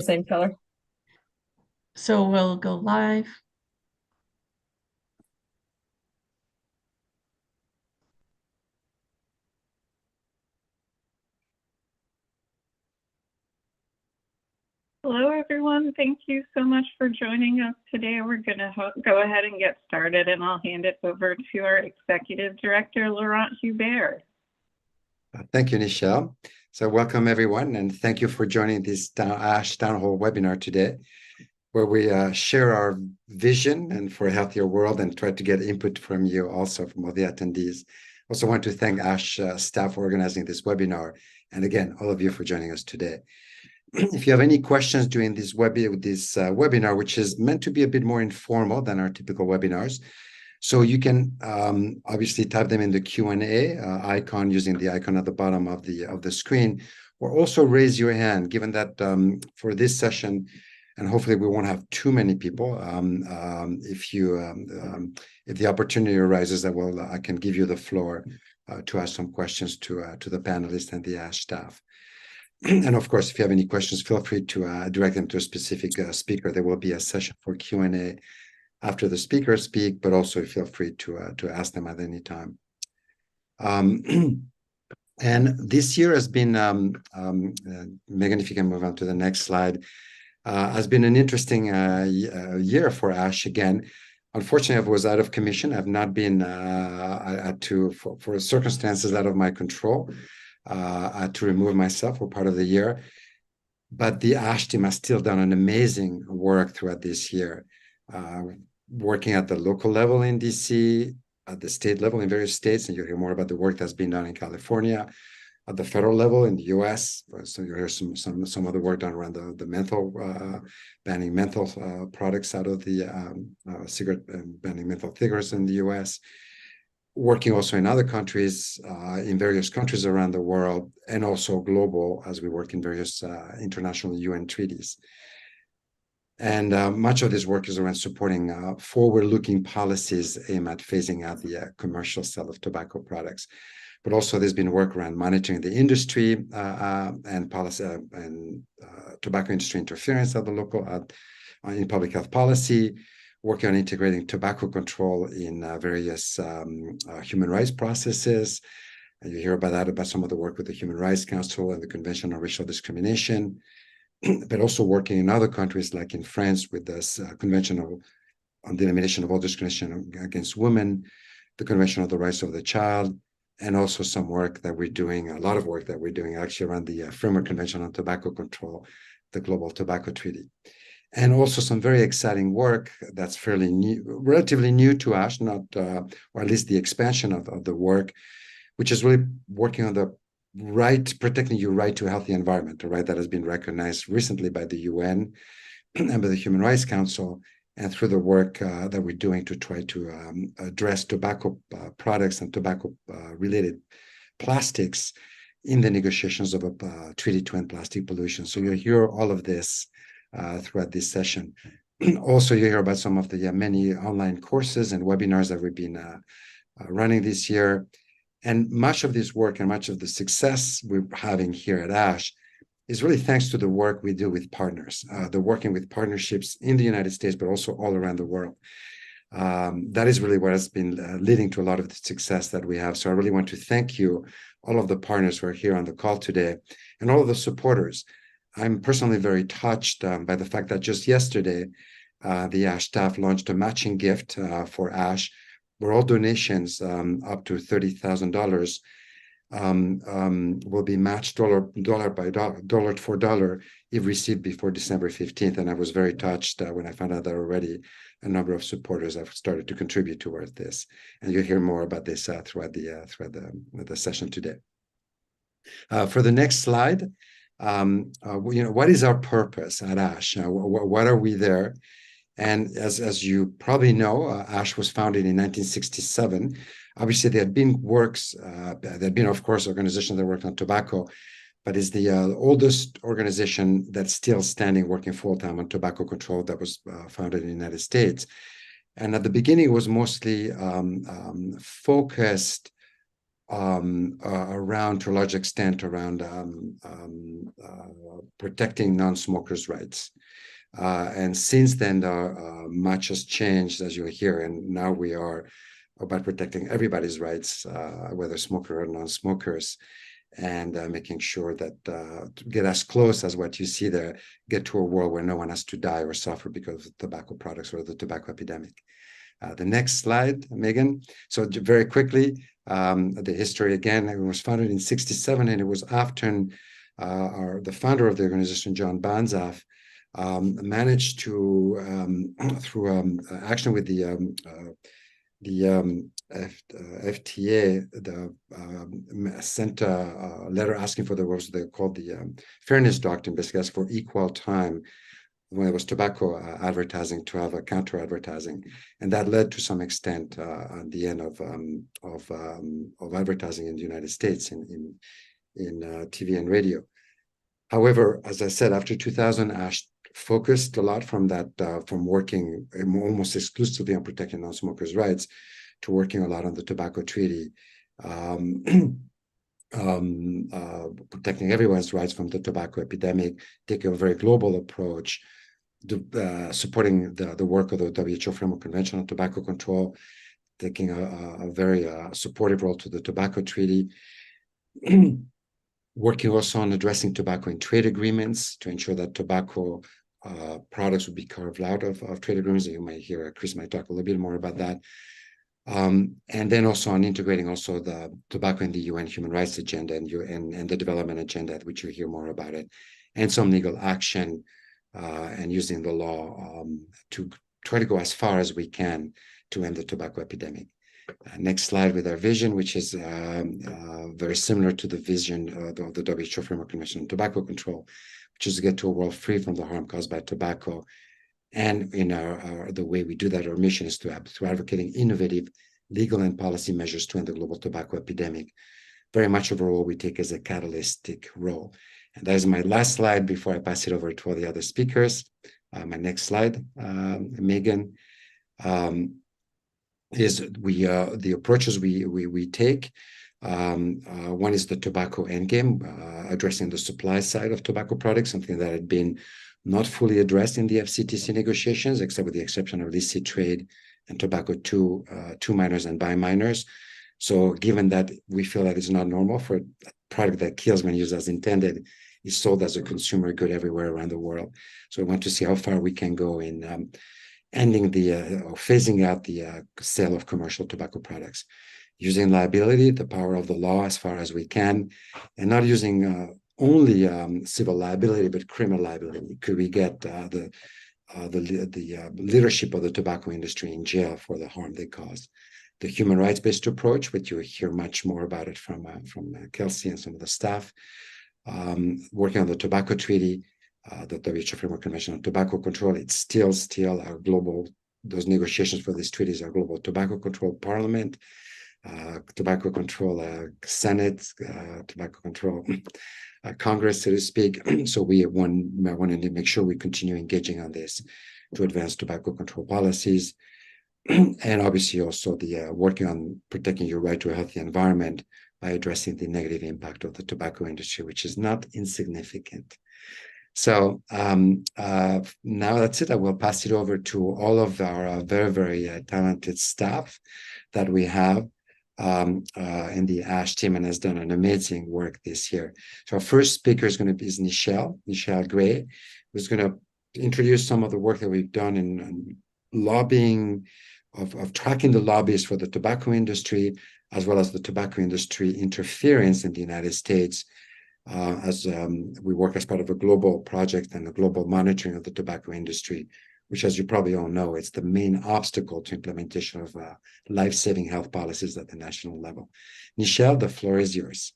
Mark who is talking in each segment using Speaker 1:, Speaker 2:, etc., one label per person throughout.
Speaker 1: same color.
Speaker 2: So we'll go live.
Speaker 3: Hello, everyone. Thank you so much for joining us today. We're going to go ahead and get started, and I'll hand it over to our Executive Director, Laurent Huber.
Speaker 4: Thank you, Nichelle. So welcome, everyone, and thank you for joining this ASH Town Hall webinar today, where we share our vision and for a healthier world and try to get input from you also, from all the attendees. Also want to thank ASH staff for organizing this webinar, and again, all of you for joining us today. If you have any questions during this webinar, which is meant to be a bit more informal than our typical webinars, so you can obviously type them in the Q&A icon using the icon at the bottom of the screen, or also raise your hand, given that for this session, and hopefully we won't have too many people, if the opportunity arises, I can give you the floor to ask some questions to the panelists and the ASH staff. And of course, if you have any questions, feel free to direct them to a specific speaker. There will be a session for Q&A after the speakers speak, but also feel free to ask them at any time. And this year has been, Megan, if you can move on to the next slide, has been an interesting year for ASH again. Unfortunately, I was out of commission. I've not been for circumstances out of my control. I had to remove myself for part of the year, but the ASH team has still done an amazing work throughout this year, working at the local level in DC, at the state level in various states, and you'll hear more about the work that's been done in California, at the federal level in the US. So you'll hear some of the work done around the menthol, banning menthol products out of the cigarette, banning menthol cigarettes in the US. Working also in other countries, in various countries around the world, and also global as we work in various international UN treaties. And much of this work is around supporting forward-looking policies aimed at phasing out the commercial sale of tobacco products. But also there's been work around monitoring the industry and policy and tobacco industry interference at the local in public health policy, working on integrating tobacco control in various human rights processes. And you hear about that, about some of the work with the Human Rights Council and the Convention on Racial Discrimination, but also working in other countries, like in France with this Convention on the Elimination of All Discrimination Against Women, the Convention on the Rights of the Child, and also some work that we're doing, a lot of work that we're doing actually around the Framework Convention on Tobacco Control, the Global Tobacco Treaty. And also some very exciting work that's fairly new, relatively new to ASH, or at least the expansion of the work, which is really working on the protecting your right to a healthy environment, a right that has been recognized recently by the UN and by the Human Rights Council, and through the work that we're doing to try to address tobacco products and tobacco-related plastics in the negotiations of a treaty to end plastic pollution. So you'll hear all of this throughout this session. Also, you hear about some of the many online courses and webinars that we've been running this year. And much of this work and much of the success we're having here at ASH is really thanks to the work we do with partners, the working with partnerships in the United States, but also all around the world. That is really what has been leading to a lot of the success that we have. So I really want to thank you, all of the partners who are here on the call today, and all of the supporters. I'm personally very touched by the fact that just yesterday, the ASH staff launched a matching gift for ASH, where all donations up to $30,000 will be matched dollar for dollar if received before December 15th. And I was very touched when I found out that already a number of supporters have started to contribute towards this. And you'll hear more about this throughout the session today. For the next slide, what is our purpose at ASH? What are we there? And as you probably know, ASH was founded in 1967. Obviously, there had been works, there had been, of course, organizations that worked on tobacco, but it's the oldest organization that's still standing, working full-time on tobacco control, that was founded in the United States. And at the beginning, it was mostly focused around, to a large extent, around protecting non-smokers' rights. And since then, much has changed, as you'll hear, and now we are about protecting everybody's rights, whether smoker or non-smokers, and making sure that to get as close as what you see there, get to a world where no one has to die or suffer because of tobacco products or the tobacco epidemic. The next slide, Megan. So very quickly, the history again, it was founded in 1967, and it was after the founder of the organization, John Banzhaf, managed to, through action with the FTA, sent a letter asking for what they called the fairness doctrine, basically for equal time when it was tobacco advertising to have a counter advertising, and that led to some extent at the end of advertising in the United States in TV and radio. However, as I said, after 2000, ASH focused a lot from working almost exclusively on protecting non-smokers' rights to working a lot on the tobacco treaty, protecting everyone's rights from the tobacco epidemic, taking a very global approach, supporting the work of the WHO Framework Convention on Tobacco Control, taking a very supportive role to the tobacco treaty, working also on addressing tobacco in trade agreements to ensure that tobacco products would be carved out of trade agreements. You might hear Chris might talk a little bit more about that. And then also on integrating also the tobacco in the UN human rights agenda and the development agenda, which you'll hear more about it, and some legal action and using the law to try to go as far as we can to end the tobacco epidemic. Next slide with our vision, which is very similar to the vision of the WHO Framework Convention on Tobacco Control, which is to get to a world free from the harm caused by tobacco. And in the way we do that, our mission is to advocating innovative legal and policy measures to end the global tobacco epidemic. Very much of a role we take as a catalytic role. And that is my last slide before I pass it over to all the other speakers. My next slide, Megan, is the approaches we take. One is the tobacco endgame, addressing the supply side of tobacco products, something that had been not fully addressed in the FCTC negotiations, except with the exception of illicit trade and tobacco to minors and by minors. So given that we feel that it's not normal for a product that kills when used as intended is sold as a consumer good everywhere around the world. So we want to see how far we can go in ending or phasing out the sale of commercial tobacco products, using liability, the power of the law as far as we can, and not using only civil liability, but criminal liability. Could we get the leadership of the tobacco industry in jail for the harm they caused? The human rights-based approach, which you'll hear much more about it from Kelsey and some of the staff, working on the tobacco treaty, the WHO Framework Convention on Tobacco Control. It's still our global, those negotiations for these treaties are global tobacco control parliament, tobacco control Senate, tobacco control Congress, so to speak. So we wanted to make sure we continue engaging on this to advance tobacco control policies. And obviously also the working on protecting your right to a healthy environment by addressing the negative impact of the tobacco industry, which is not insignificant. So now that's it. I will pass it over to all of our very, very talented staff that we have in the ASH team, and has done an amazing work this year. So our first speaker is going to be Nichelle Gray, who's going to introduce some of the work that we've done in lobbying, of tracking the lobbyists for the tobacco industry, as well as the tobacco industry interference in the United States, as we work as part of a global project and a global monitoring of the tobacco industry, which, as you probably all know, it's the main obstacle to implementation of life-saving health policies at the national level. Nichelle, the floor is yours.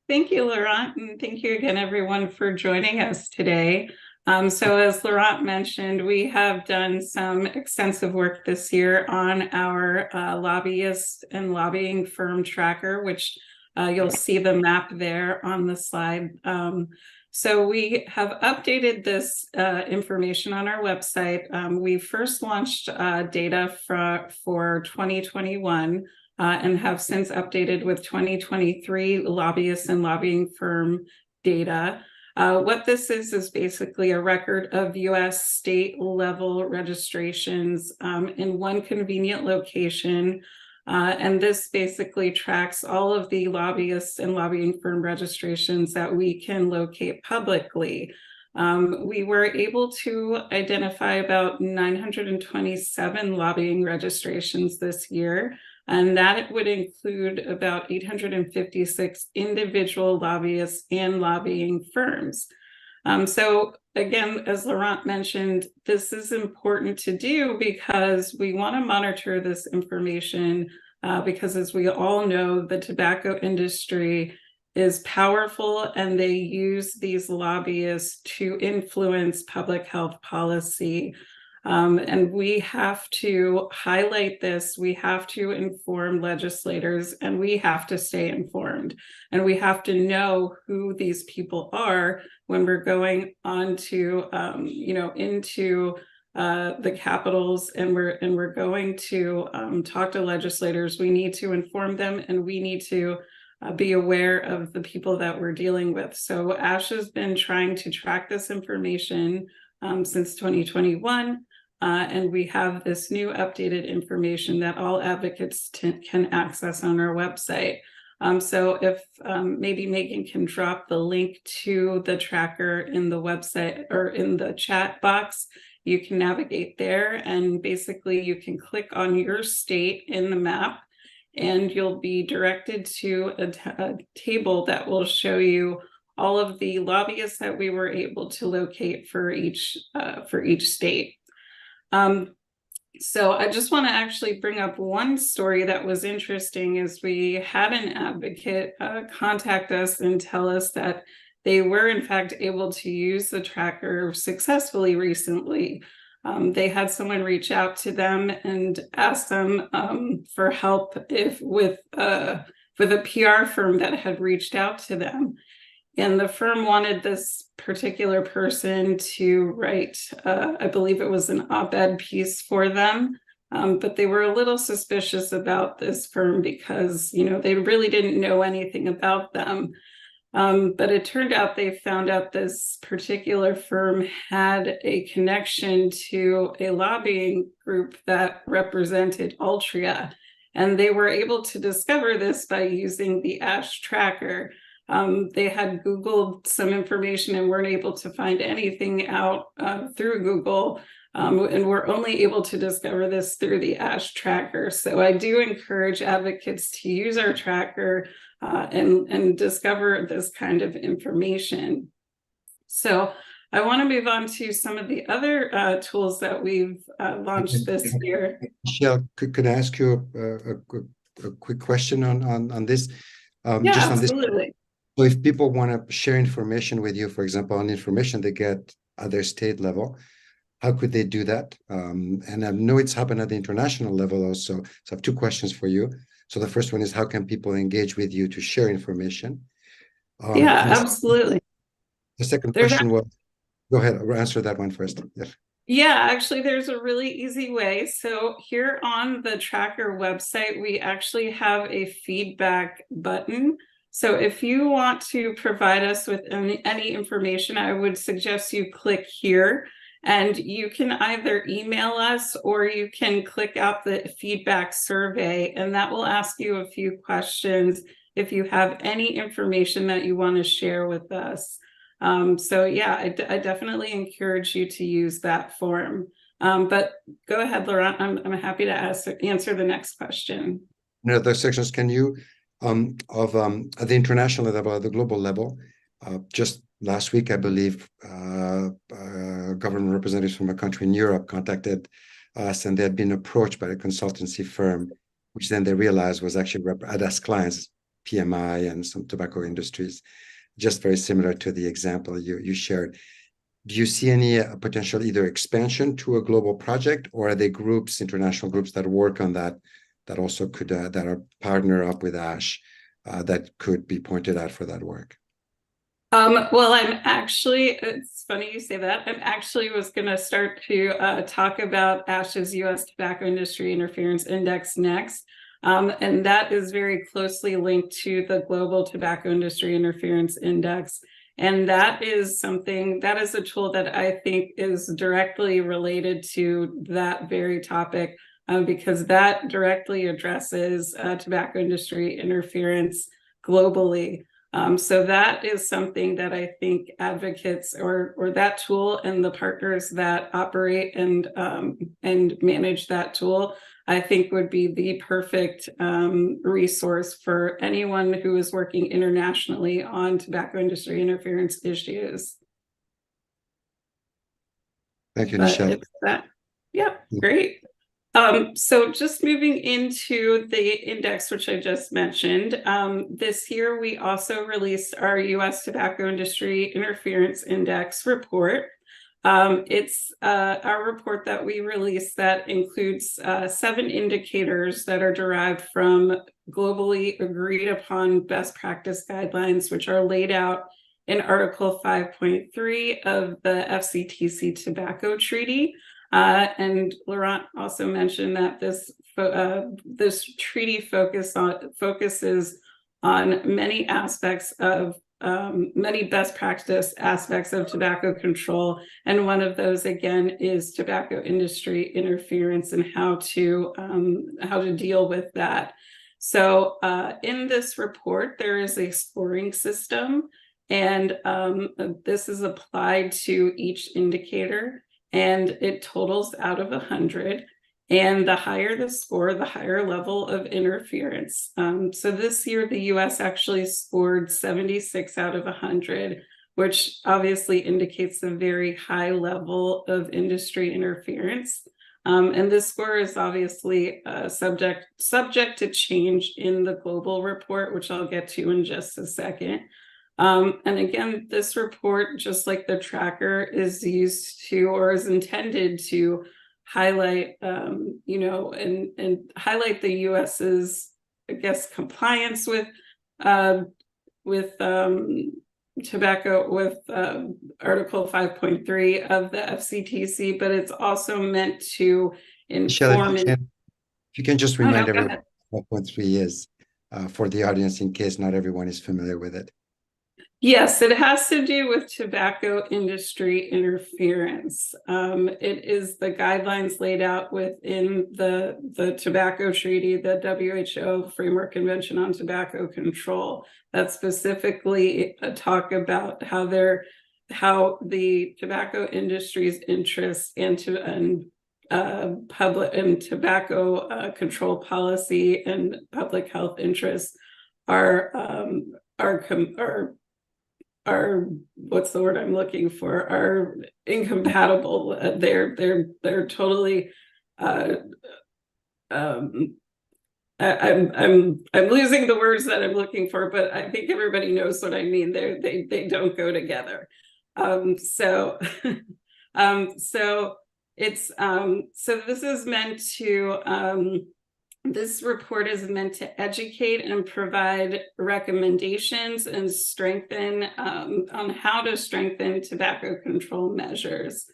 Speaker 3: Thank you, Laurent, and thank you again, everyone, for joining us today. So as Laurent mentioned, we have done some extensive work this year on our lobbyist and lobbying firm tracker, which you'll see the map there on the slide. So we have updated this information on our website. We first launched data for 2021 and have since updated with 2023 lobbyists and lobbying firm data. What this is basically a record of US state level registrations in one convenient location. And this basically tracks all of the lobbyists and lobbying firm registrations that we can locate publicly. We were able to identify about 927 lobbying registrations this year, and that would include about 856 individual lobbyists and lobbying firms. So again, as Laurent mentioned, this is important to do because we want to monitor this information because, as we all know, the tobacco industry is powerful and they use these lobbyists to influence public health policy. And we have to highlight this. We have to inform legislators, and we have to stay informed. And we have to know who these people are when we're going on to, into the capitals, and we're going to talk to legislators. We need to inform them, and we need to be aware of the people that we're dealing with. So ASH has been trying to track this information since 2021. And we have this new updated information that all advocates can access on our website. So if maybe Megan can drop the link to the tracker in the website or in the chat box, you can navigate there, and basically you can click on your state in the map, and you'll be directed to a table that will show you all of the lobbyists that we were able to locate for each state. So I just want to actually bring up one story that was interesting. Is we had an advocate contact us and tell us that they were in fact able to use the tracker successfully recently. They had someone reach out to them and ask them for help with a PR firm that had reached out to them. And the firm wanted this particular person to write, I believe it was an op-ed piece for them, but they were a little suspicious about this firm because, they really didn't know anything about them. But it turned out they found out this particular firm had a connection to a lobbying group that represented Altria. And they were able to discover this by using the ASH tracker. They had Googled some information and weren't able to find anything out through Google. And we're only able to discover this through the ASH tracker. So I do encourage advocates to use our tracker and discover this kind of information. So I want to move on to some of the other tools that we've launched this year.
Speaker 4: Michelle, could I ask you a quick question on this?
Speaker 3: Yeah,
Speaker 4: just on
Speaker 3: absolutely.
Speaker 4: This. So if people want to share information with you, for example, on information they get at their state level, how could they do that? And I know it's happened at the international level also. So I have two questions for you. So the first one is, how can people engage with you to share information?
Speaker 3: Yeah, absolutely.
Speaker 4: The second question was, go ahead, answer that one first. Yes.
Speaker 3: Yeah, actually, there's a really easy way. So here on the tracker website, we actually have a feedback button. So if you want to provide us with any information, I would suggest you click here, and you can either email us or you can click out the feedback survey, and that will ask you a few questions if you have any information that you want to share with us. So yeah, I definitely encourage you to use that form. But go ahead, Laurent. I'm happy to answer the next question.
Speaker 4: No, those sections, can you, at the international level, at the global level, just last week, I believe, government representatives from a country in Europe contacted us, and they had been approached by a consultancy firm, which then they realized was actually as clients, PMI and some tobacco industries, just very similar to the example you shared. Do you see any potential either expansion to a global project, or are they groups, international groups that work on that also could, that are partner up with ASH, that could be pointed out for that work?
Speaker 3: Well, it's funny you say that. Was going to start to talk about ASH's U.S. Tobacco Industry Interference Index next.
Speaker 1: And that is very closely linked to the Global Tobacco Industry Interference Index. And that is a tool that I think is directly related to that very topic, because that directly addresses tobacco industry interference globally. So that is something that I think advocates or that tool and the partners that operate and manage that tool, I think would be the perfect resource for anyone who is working internationally on tobacco industry interference issues.
Speaker 4: Thank you, Nichelle.
Speaker 1: Yeah, great. So just moving into the index, which I just mentioned, this year we also released our U.S. Tobacco Industry Interference Index report. It's our report that we released that includes 7 indicators that are derived from globally agreed upon best practice guidelines, which are laid out in Article 5.3 of the FCTC Tobacco Treaty. And Laurent also mentioned that this treaty focuses on many aspects of many best practice aspects of tobacco control, and one of those again is tobacco industry interference and how to deal with that. So in this report, there is a scoring system, and this is applied to each indicator, and it totals out of 100. And the higher the score, the higher level of interference. So this year, the US actually scored 76 out of 100, which obviously indicates a very high level of industry interference. And this score is obviously subject to change in the global report, which I'll get to in just a second. And again, this report, just like the tracker, is used to or is intended to highlight, and highlight the US's, I guess, compliance with tobacco, with Article 5.3 of the FCTC, but it's also meant to inform.
Speaker 4: Michelle, if you can just remind everyone what 5.3 is for the audience, in case not everyone is familiar with it.
Speaker 1: Yes, it has to do with tobacco industry interference. It is the guidelines laid out within the Tobacco Treaty, the WHO Framework Convention on Tobacco Control, that specifically talk about how the tobacco industry's interests and public and tobacco control policy and public health interests are what's the word I'm looking for, are incompatible. They're totally I'm losing the words that I'm looking for, but I think everybody knows what I mean. They don't go together. So this is meant to this report is meant to educate and provide recommendations and strengthen on how to strengthen tobacco control measures.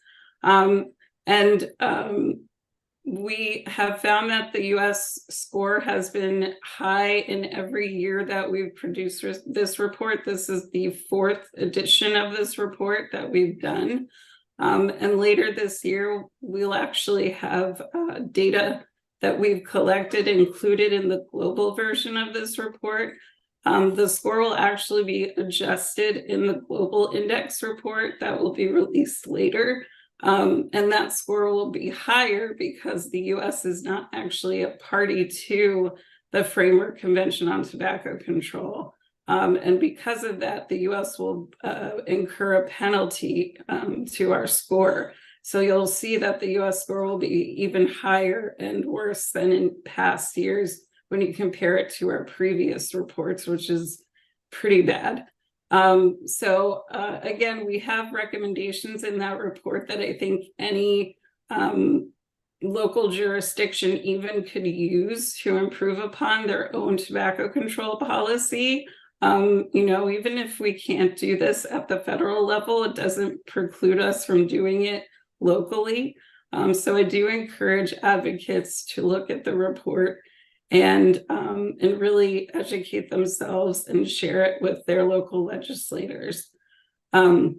Speaker 1: We have found that the US score has been high in every year that we've produced this report. This is the 4th edition of this report that we've done. And later this year, we'll actually have data that we've collected included in the global version of this report. The score will actually be adjusted in the global index report that will be released later. And that score will be higher because the US is not actually a party to the Framework Convention on Tobacco Control. And because of that, the US will incur a penalty to our score. So you'll see that the US score will be even higher and worse than in past years when you compare it to our previous reports, which is pretty bad. Again, we have recommendations in that report that I think any local jurisdiction even could use to improve upon their own tobacco control policy. Even if we can't do this at the federal level, it doesn't preclude us from doing it locally. So I do encourage advocates to look at the report and really educate themselves and share it with their local legislators. And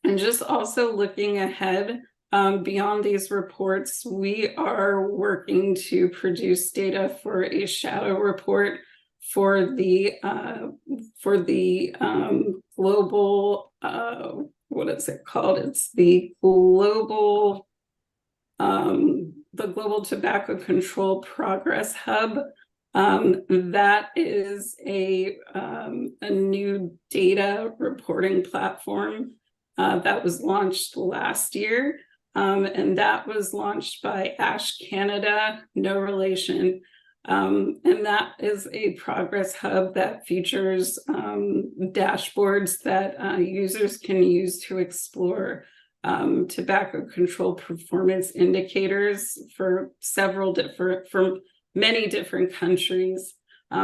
Speaker 1: just also looking ahead, beyond these reports, we are working to produce data for a shadow report for the global, what is it called? It's the global Tobacco Control Progress Hub. That is a new data reporting platform that was launched last year. And that was launched by Ash Canada, no relation. And that is a progress hub that features dashboards that users can use to explore tobacco control performance indicators for many different countries.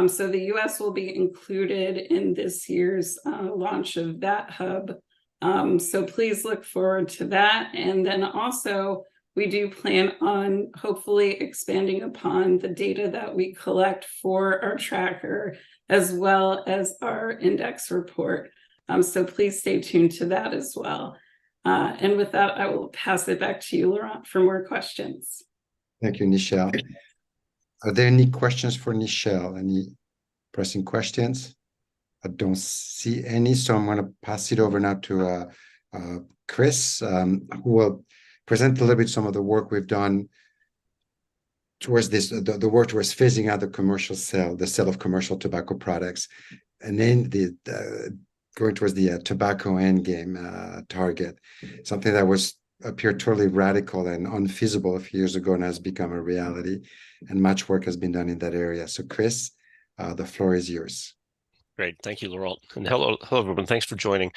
Speaker 1: So the US will be included in this year's launch of that hub. So please look forward to that. And then also, we do plan on hopefully expanding upon the data that we collect for our tracker, as well as our index report. So please stay tuned to that as well. And with that, I will pass it back to you, Laurent, for more questions.
Speaker 4: Thank you, Nichelle. Are there any questions for Nichelle? Any pressing questions? I don't see any, so I'm going to pass it over now to Chris, who will present a little bit some of the work we've done towards this, the work towards phasing out the sale of commercial tobacco products, and then going towards the tobacco endgame target, something that appeared totally radical and unfeasible a few years ago and has become a reality, and much work has been done in that area. So Chris, the floor is yours.
Speaker 5: Great. Thank you, Laurent. And hello, everyone. Thanks for joining.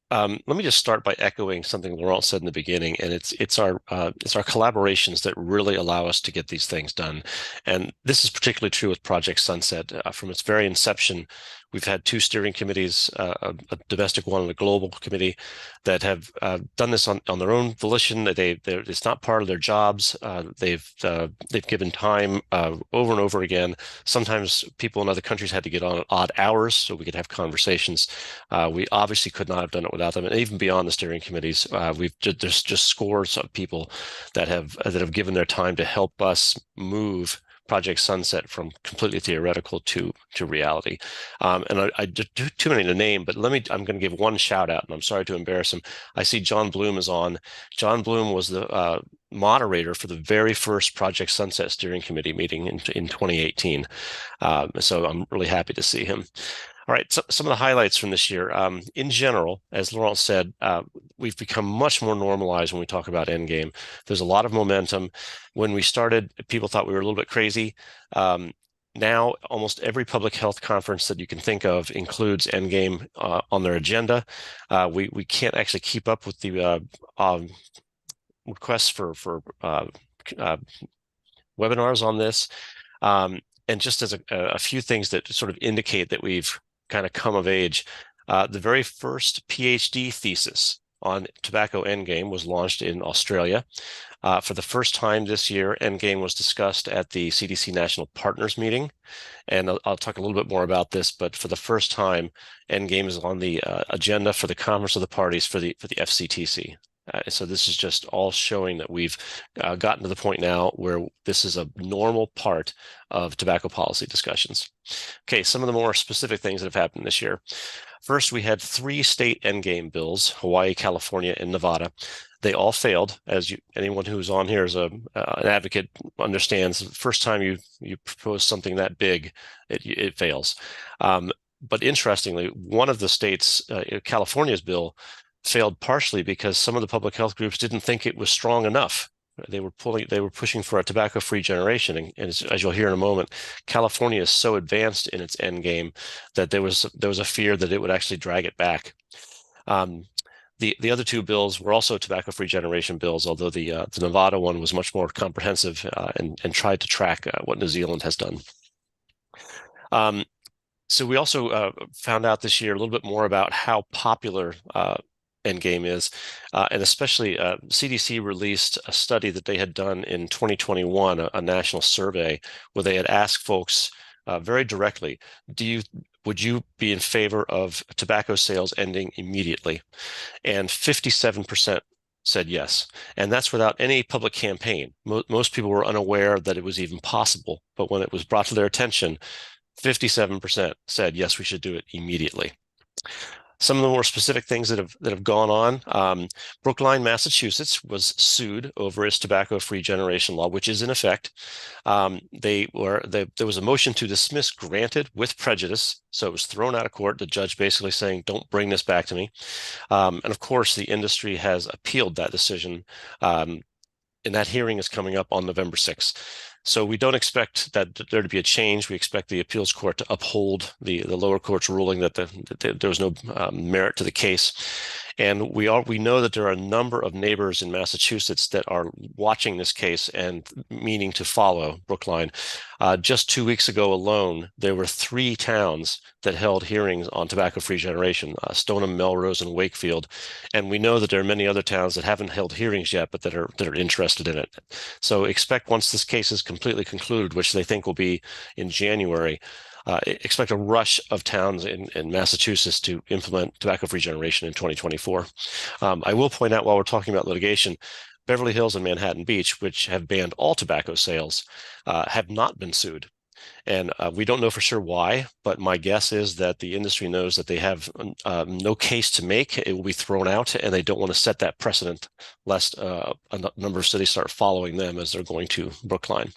Speaker 5: Let me just start by echoing something Laurent said in the beginning, and it's our collaborations that really allow us to get these things done. And this is particularly true with Project Sunset. From its very inception, we've had two steering committees, a domestic one and a global committee, that have done this on their own volition. It's not part of their jobs. They've given time over and over again. Sometimes people in other countries had to get on at odd hours so we could have conversations. We obviously could not have done it without them, and even beyond the steering committees, there's just scores of people that have given their time to help us move Project Sunset from completely theoretical to reality. And I do too many to name, but I'm going to give one shout out, and I'm sorry to embarrass him. I see John Bloom is on. John Bloom was the moderator for the very first Project Sunset steering committee meeting in 2018. So I'm really happy to see him. All right, so some of the highlights from this year. In general, as Laurent said, we've become much more normalized when we talk about Endgame. There's a lot of momentum. When we started, people thought we were a little bit crazy. Now, almost every public health conference that you can think of includes Endgame on their agenda. We can't actually keep up with the requests for webinars on this. And just as a few things that sort of indicate that we've kind of come of age, the very first PhD thesis on tobacco endgame was launched in Australia. For the first time this year, endgame was discussed at the CDC National Partners meeting. And I'll talk a little bit more about this, but for the first time, endgame is on the agenda for the Conference of the Parties for the FCTC. So this is just all showing that we've gotten to the point now where this is a normal part of tobacco policy discussions. Okay, some of the more specific things that have happened this year. First, we had 3 state endgame bills, Hawaii, California, and Nevada. They all failed, as anyone who's on here as an advocate understands. The first time you propose something that big, it fails. But interestingly, one of the states, California's bill, failed partially because some of the public health groups didn't think it was strong enough. They were pushing for a tobacco-free generation, and as you'll hear in a moment, California is so advanced in its end game that there was a fear that it would actually drag it back. The other 2 bills were also tobacco-free generation bills, although the Nevada one was much more comprehensive and tried to track what New Zealand has done. So we also found out this year a little bit more about how popular endgame is, and especially CDC released a study that they had done in 2021, a national survey where they had asked folks very directly, would you be in favor of tobacco sales ending immediately? And 57% said yes. And that's without any public campaign. Most people were unaware that it was even possible. But when it was brought to their attention, 57% said, yes, we should do it immediately. Some of the more specific things that have gone on. Brookline, Massachusetts was sued over its tobacco-free generation law, which is in effect. There was a motion to dismiss granted with prejudice, so it was thrown out of court. The judge basically saying, "Don't bring this back to me." And of course, the industry has appealed that decision, and that hearing is coming up on November 6th. So we don't expect that there to be a change. We expect the appeals court to uphold the lower court's ruling that there was no merit to the case. And we know that there are a number of neighbors in Massachusetts that are watching this case and meaning to follow Brookline. Just 2 weeks ago alone, there were 3 towns that held hearings on tobacco-free generation, Stoneham, Melrose, and Wakefield. And we know that there are many other towns that haven't held hearings yet, but that are interested in it. So expect, once this case is completely concluded, which they think will be in January, expect a rush of towns in Massachusetts to implement tobacco-free generation in 2024. I will point out, while we're talking about litigation, Beverly Hills and Manhattan Beach, which have banned all tobacco sales, have not been sued. And we don't know for sure why, but my guess is that the industry knows that they have no case to make. It will be thrown out, and they don't want to set that precedent lest a number of cities start following them as they're going to Brookline.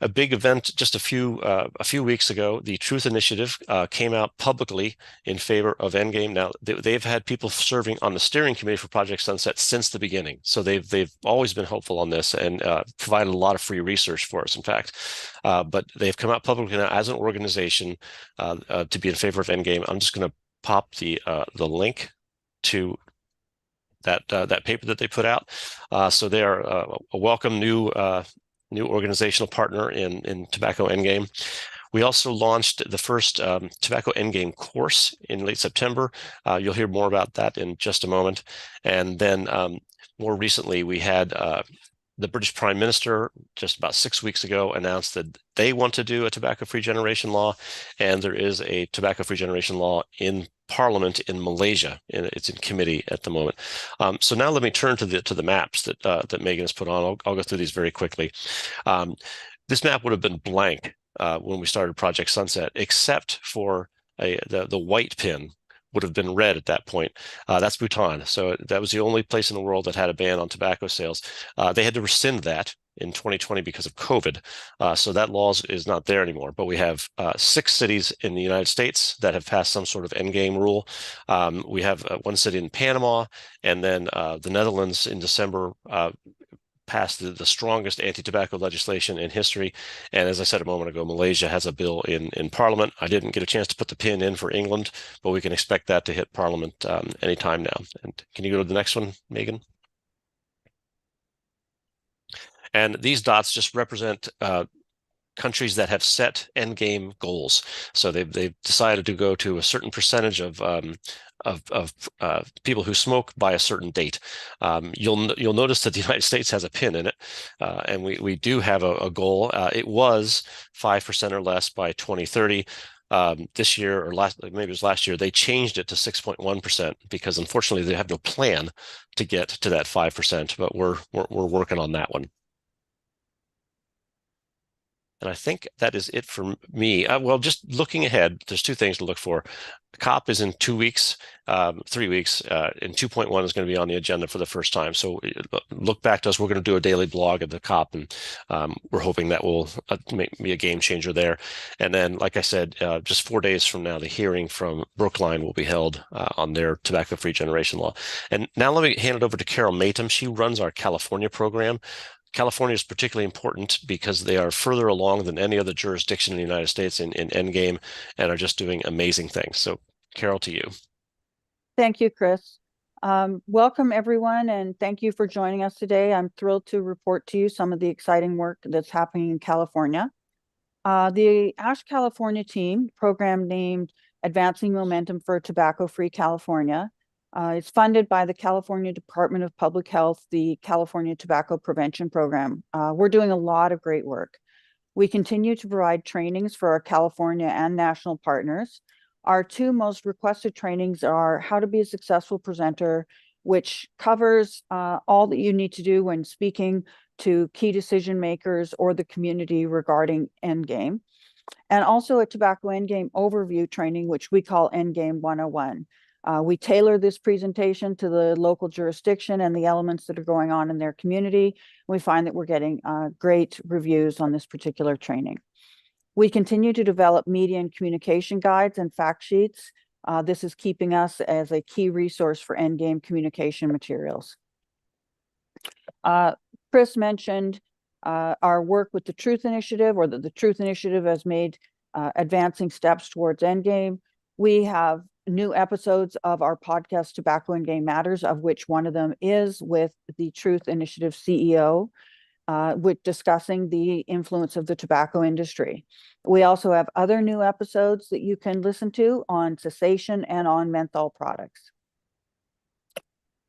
Speaker 5: A big event just a few weeks ago, the Truth Initiative came out publicly in favor of Endgame. Now, they've had people serving on the steering committee for Project Sunset since the beginning. So they've always been hopeful on this and provided a lot of free research for us, in fact. But they've come out publicly now as an organization to be in favor of Endgame. I'm just going to pop the link to that paper that they put out. So they are a welcome new organizational partner in Tobacco Endgame. We also launched the first Tobacco Endgame course in late September. You'll hear more about that in just a moment. And then more recently, we had the British Prime Minister just about 6 weeks ago announced that they want to do a tobacco-free generation law, and there is a tobacco-free generation law in Parliament in Malaysia, and it's in committee at the moment. So now let me turn to the maps that Megan has put on. I'll go through these very quickly. This map would have been blank when we started Project Sunset, except for the white pin would have been red at that point. That's Bhutan. So that was the only place in the world that had a ban on tobacco sales. They had to rescind that in 2020 because of COVID. So that law is not there anymore. But we have 6 cities in the United States that have passed some sort of endgame rule. We have 1 city in Panama, and then the Netherlands in December passed the strongest anti-tobacco legislation in history. And as I said a moment ago, Malaysia has a bill in Parliament. I didn't get a chance to put the pin in for England, but we can expect that to hit Parliament anytime now. And can you go to the next one, Megan? And these dots just represent countries that have set endgame goals. So they've decided to go to a certain percentage of people who smoke by a certain date. You'll notice that the United States has a pin in it, and we do have a goal. It was 5% or less by 2030. This year, or maybe it was last year, they changed it to 6.1% because unfortunately they have no plan to get to that 5%. But we're working on that one. And I think that is it for me. Well, just looking ahead, there's 2 things to look for. COP is in 2 weeks, 3 weeks, and 2.1 is going to be on the agenda for the first time. So look back to us. We're going to do a daily blog of the COP, and we're hoping that will be a game changer there. And then, like I said, just 4 days from now, the hearing from Brookline will be held on their tobacco-free generation law. And now let me hand it over to Carol Matum. She runs our California program. California is particularly important because they are further along than any other jurisdiction in the United States in endgame and are just doing amazing things. So, Carol, to you.
Speaker 6: Thank you, Chris. Welcome, everyone, and thank you for joining us today. I'm thrilled to report to you some of the exciting work that's happening in California. The ASH California team, program named Advancing Momentum for Tobacco-Free California, It's funded by the California Department of Public Health, the California Tobacco Prevention Program. We're doing a lot of great work. We continue to provide trainings for our California and national partners. Our two most requested trainings are how to be a successful presenter, which covers all that you need to do when speaking to key decision makers or the community regarding Endgame, and also a tobacco Endgame overview training, which we call Endgame 101. We tailor this presentation to the local jurisdiction and the elements that are going on in their community. We find that we're getting great reviews on this particular training. We continue to develop media and communication guides and fact sheets. This is keeping us as a key resource for Endgame communication materials. Chris mentioned our work with the Truth Initiative, or that the Truth Initiative has made advancing steps towards Endgame. We have new episodes of our podcast, Tobacco Endgame Matters, of which one of them is with the Truth Initiative CEO, with discussing the influence of the tobacco industry. We also have other new episodes that you can listen to on cessation and on menthol products.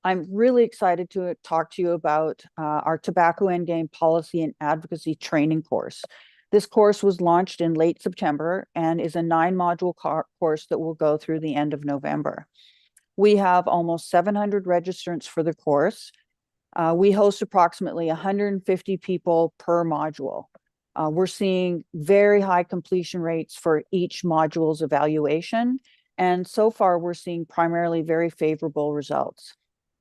Speaker 6: I'm really excited to talk to you about our Tobacco Endgame Policy and Advocacy Training course. This course was launched in late September and is a 9-module course that will go through the end of November. We have almost 700 registrants for the course. We host approximately 150 people per module. We're seeing very high completion rates for each module's evaluation, and so far we're seeing primarily very favorable results.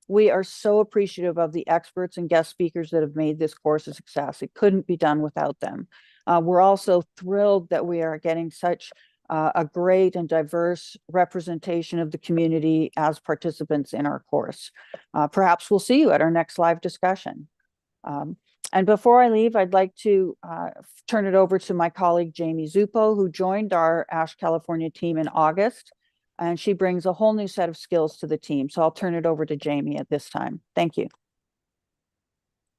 Speaker 6: We are so appreciative of the experts and guest speakers that have made this course a success. It couldn't be done without them. We're also thrilled that we are getting such a great and diverse representation of the community as participants in our course. Perhaps we'll see you at our next live discussion. And before I leave, I'd like to turn it over to my colleague, Jamie Zuppo, who joined our ASH California team in August, and she brings a whole new set of skills to the team. So I'll turn it over to Jamie at this time. Thank you.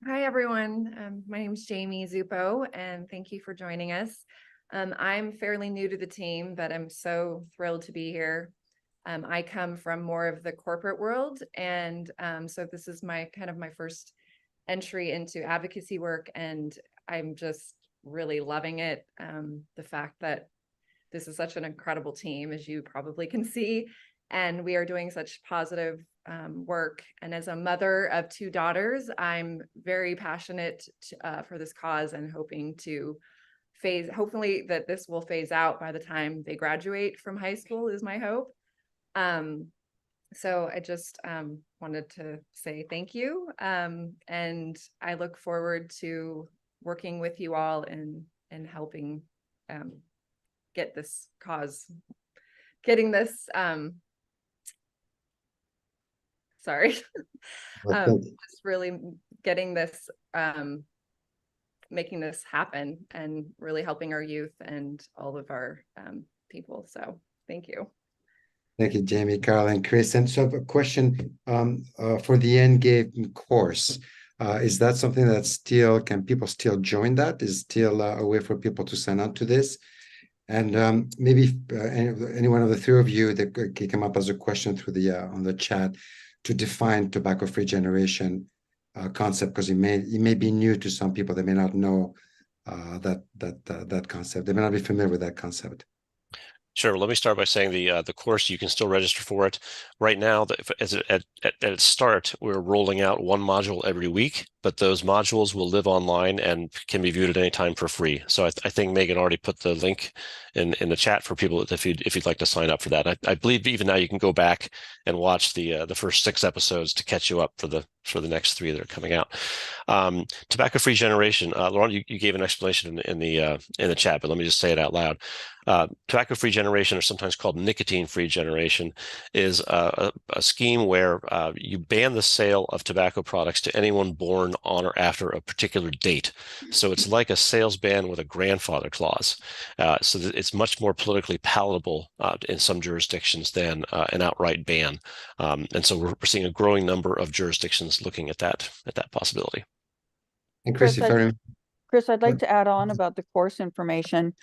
Speaker 7: Hi, everyone. My name is Jamie Zuppo, and thank you for joining us. I'm fairly new to the team, but I'm so thrilled to be here. I come from more of the corporate world, and so this is my first entry into advocacy work, and I'm just really loving it. The fact that this is such an incredible team, as you probably can see, and we are doing such positive work. And as a mother of 2 daughters, I'm very passionate for this cause, and hopefully that this will phase out by the time they graduate from high school is my hope. So I just wanted to say thank you. And I look forward to working with you all and helping get this cause, getting this, just really getting this, making this happen, and really helping our youth and all of our people. So thank you.
Speaker 4: Thank you, Jamie, Carl, and Chris. And so a question for the Endgame course. Is that something that can people still join that? Is still a way for people to sign on to this? And maybe any one of the 3 of you that can come up as a question through the on the chat to define tobacco-free generation concept, because it may be new to some people. They may not know that concept. They may not be familiar with that concept.
Speaker 5: Sure. Let me start by saying the course, you can still register for it. Right now, at its start, we're rolling out 1 module every week, but those modules will live online and can be viewed at any time for free. So I think Megan already put the link in the chat for people if you'd like to sign up for that. I believe even now you can go back and watch the first 6 episodes to catch you up for the next 3 that are coming out. Tobacco-free generation. Laurent, you gave an explanation in the chat, but let me just say it out loud. Tobacco-free generation, or sometimes called nicotine-free generation, is a scheme where you ban the sale of tobacco products to anyone born on or after a particular date. So it's like a sales ban with a grandfather clause. So that it's much more politically palatable in some jurisdictions than an outright ban. And so we're seeing a growing number of jurisdictions looking at that possibility.
Speaker 4: And Chris,
Speaker 6: Chris, I'd like to add on about the course information.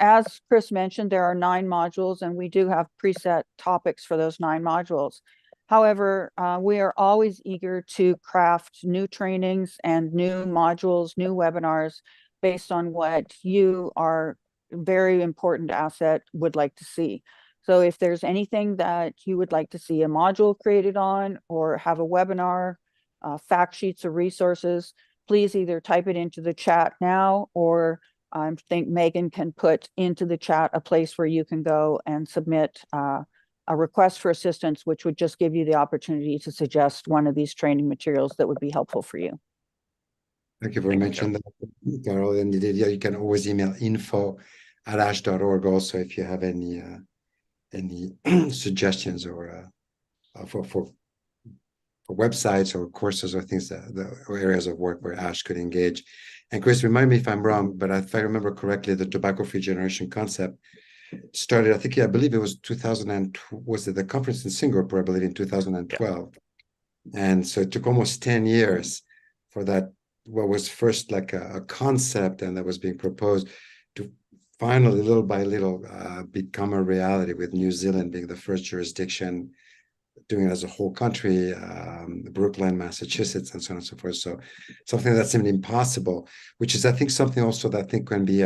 Speaker 6: As Chris mentioned, there are 9 modules, and we do have preset topics for those 9 modules. However, we are always eager to craft new trainings and new modules, new webinars based on what you, our very important asset, would like to see. So if there's anything that you would like to see a module created on, or have a webinar, fact sheets or resources, please either type it into the chat now, or I think Megan can put into the chat a place where you can go and submit a request for assistance, which would just give you the opportunity to suggest one of these training materials that would be helpful for you.
Speaker 4: Thank you for mentioning that, Carol. And you can always email info@ash.org also if you have any suggestions or for websites or courses or things or areas of work where ASH could engage. And Chris, remind me if I'm wrong, but if I remember correctly, the tobacco-free generation concept started, I believe it was 2000, was it the conference in Singapore, I believe, in 2012. Yeah. And so it took almost 10 years for that, what was first like a concept and that was being proposed, to finally, little by little, become a reality, with New Zealand being the first jurisdiction doing it as a whole country, Brooklyn, Massachusetts, and so on and so forth. So something that seemed impossible, which is, I think, something also that I think can be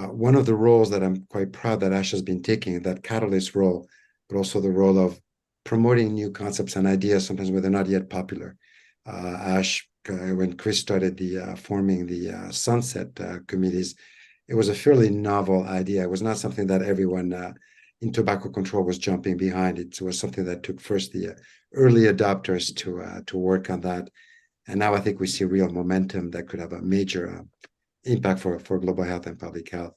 Speaker 4: one of the roles that I'm quite proud that ASH has been taking, that catalyst role, but also the role of promoting new concepts and ideas, sometimes when they're not yet popular. ASH, when Chris started forming the sunset committees, it was a fairly novel idea. It was not something that everyone in tobacco control was jumping behind. It was something that took first the early adopters to work on that. And now I think we see real momentum that could have a major impact for global health and public health.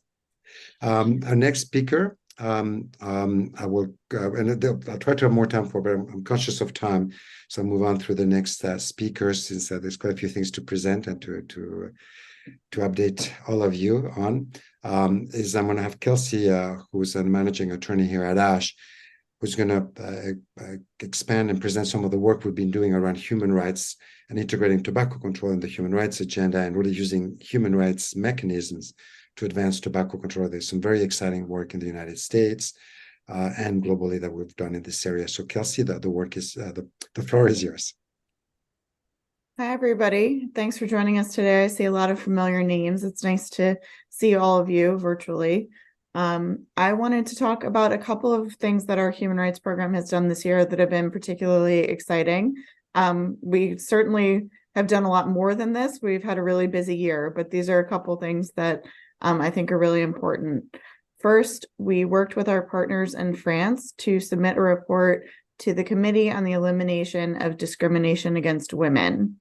Speaker 4: Our next speaker, I will, and I'll try to have more time for, but I'm conscious of time. So I'll move on through the next speakers, since there's quite a few things to present and to update all of you on. I'm going to have Kelsey, who's a managing attorney here at ASH, who's going to expand and present some of the work we've been doing around human rights and integrating tobacco control in the human rights agenda, and really using human rights mechanisms to advance tobacco control. There's some very exciting work in the United States and globally that we've done in this area. So Kelsey, the work is, the floor is yours.
Speaker 8: Hi, everybody. Thanks for joining us today. I see a lot of familiar names. It's nice to see all of you virtually. I wanted to talk about a couple of things that our human rights program has done this year that have been particularly exciting. We certainly have done a lot more than this. We've had a really busy year, but these are a couple of things that I think are really important. First, we worked with our partners in France to submit a report to the Committee on the Elimination of Discrimination Against Women.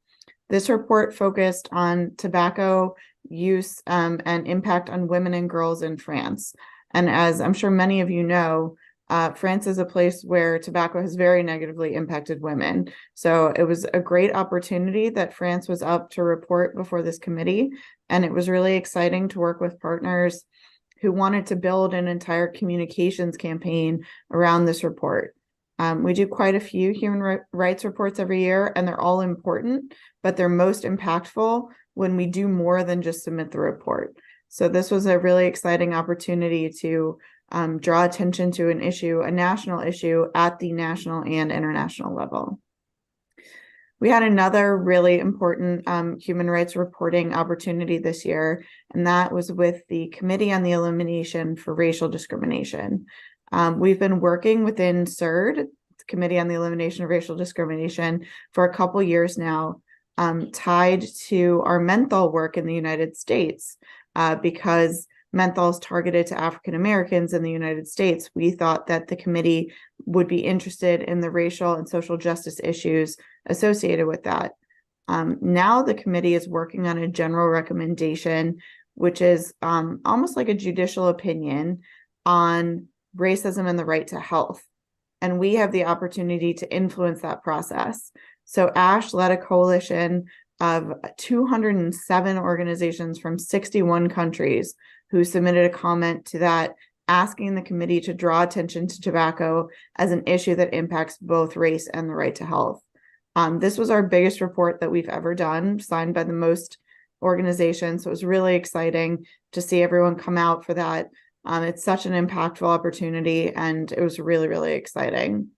Speaker 8: This report focused on tobacco use and impact on women and girls in France. And as I'm sure many of you know, France is a place where tobacco has very negatively impacted women. So it was a great opportunity that France was up to report before this committee. And it was really exciting to work with partners who wanted to build an entire communications campaign around this report. We do quite a few human rights reports every year, and they're all important, but they're most impactful when we do more than just submit the report. So this was a really exciting opportunity to draw attention to an issue, a national issue, at the national and international level. We had another really important human rights reporting opportunity this year, and that was with the Committee on the Elimination for Racial Discrimination. We've been working within CERD, the Committee on the Elimination of Racial Discrimination, for a couple years now, tied to our menthol work in the United States. Because menthol is targeted to African Americans in the United States, we thought that the committee would be interested in the racial and social justice issues associated with that. Now the committee is working on a general recommendation, which is almost like a judicial opinion on racism and the right to health. And we have the opportunity to influence that process. So ASH led a coalition of 207 organizations from 61 countries who submitted a comment to that, asking the committee to draw attention to tobacco as an issue that impacts both race and the right to health. This was our biggest report that we've ever done, signed by the most organizations. So it was really exciting to see everyone come out for that. It's such an impactful opportunity, and it was really, really exciting.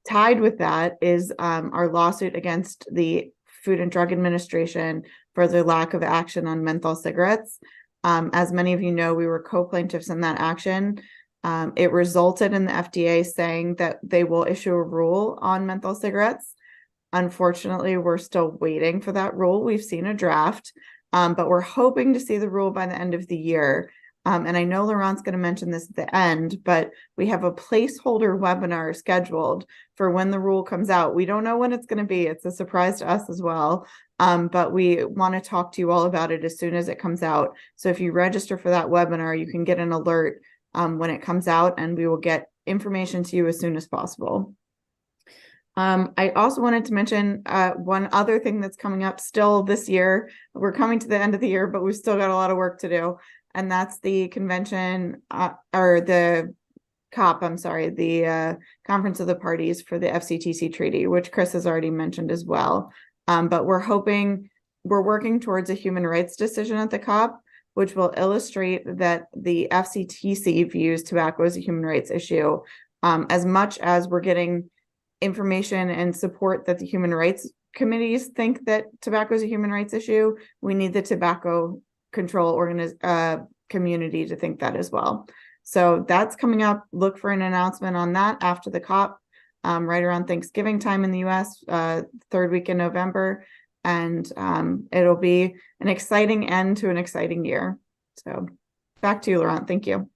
Speaker 8: tied with that is our lawsuit against the Food and Drug Administration for their lack of action on menthol cigarettes. As many of you know, we were co-plaintiffs in that action. It resulted in the FDA saying that they will issue a rule on menthol cigarettes. Unfortunately, we're still waiting for that rule. We've seen a draft, but we're hoping to see the rule by the end of the year. And I know Laurent's going to mention this at the end, but we have a placeholder webinar scheduled for when the rule comes out. We don't know when it's going to be. It's a surprise to us as well. But we want to talk to you all about it as soon as it comes out. So if you register for that webinar, you can get an alert when it comes out, and we will get information to you as soon as possible. I also wanted to mention one other thing that's coming up still this year. We're coming to the end of the year, but we've still got a lot of work to do. And that's the convention or the COP, I'm sorry, the Conference of the Parties for the FCTC Treaty, which Chris has already mentioned as well. But we're working towards a human rights decision at the COP, which will illustrate that the FCTC views tobacco as a human rights issue. As much as we're getting information and support that the human rights committees think that tobacco is a human rights issue, we need the tobacco control community to think that as well. So that's coming up. Look for an announcement on that after the COP, right around Thanksgiving time in the US, third week in November. And it'll be an exciting end to an exciting year. So back to you, Laurent. Thank you.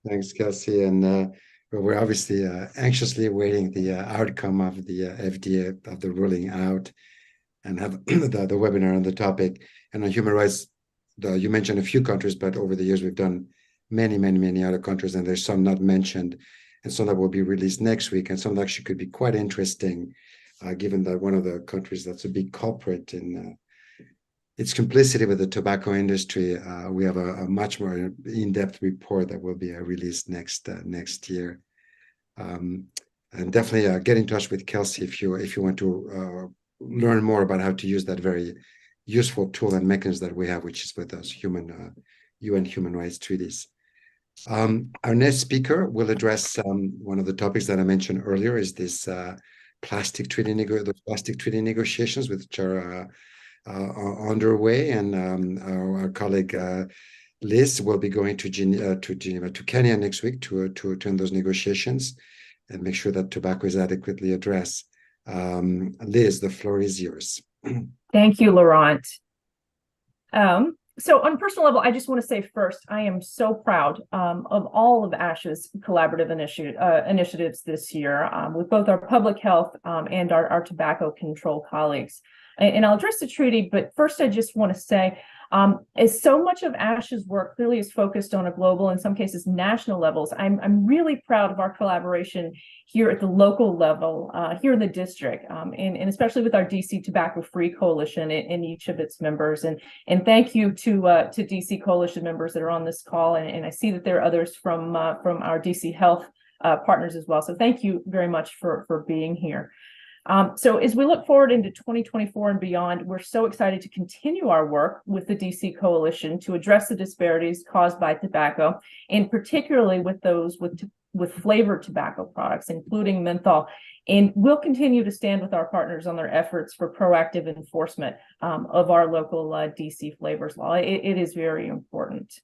Speaker 4: Thanks, Kelsey. And we're obviously anxiously awaiting the outcome of the FDA of the ruling out, and have the webinar on the topic. And on human rights, you mentioned a few countries, but over the years we've done many other countries, and there's some not mentioned, and some that will be released next week, and some that actually could be quite interesting, given that one of the countries that's a big culprit in its complicity with the tobacco industry. We have a much more in-depth report that will be released next year. And definitely get in touch with Kelsey if you want to learn more about how to use that very useful tool and mechanism that we have, which is with those UN human rights treaties. Our next speaker will address one of the topics that I mentioned earlier, is this plastic treaty negotiations, which are underway, and our colleague Liz will be going to Kenya next week to attend those negotiations and make sure that tobacco is adequately addressed. Liz, the floor is yours.
Speaker 9: Thank you, Laurent. So on a personal level, I just want to say first, I am so proud of all of ASH's collaborative initiatives this year with both our public health and our tobacco control colleagues. And I'll address the treaty, but first I just want to say, as so much of ASH's work clearly is focused on a global, in some cases national levels, I'm really proud of our collaboration here at the local level, here in the district, and especially with our DC Tobacco Free Coalition and each of its members. And thank you to DC Coalition members that are on this call, and I see that there are others from our DC Health partners as well. So thank you very much for being here. So as we look forward into 2024 and beyond, we're so excited to continue our work with the DC Coalition to address the disparities caused by tobacco, and particularly with those with flavored tobacco products, including menthol. And we'll continue to stand with our partners on their efforts for proactive enforcement of our local DC flavors law. It is very important.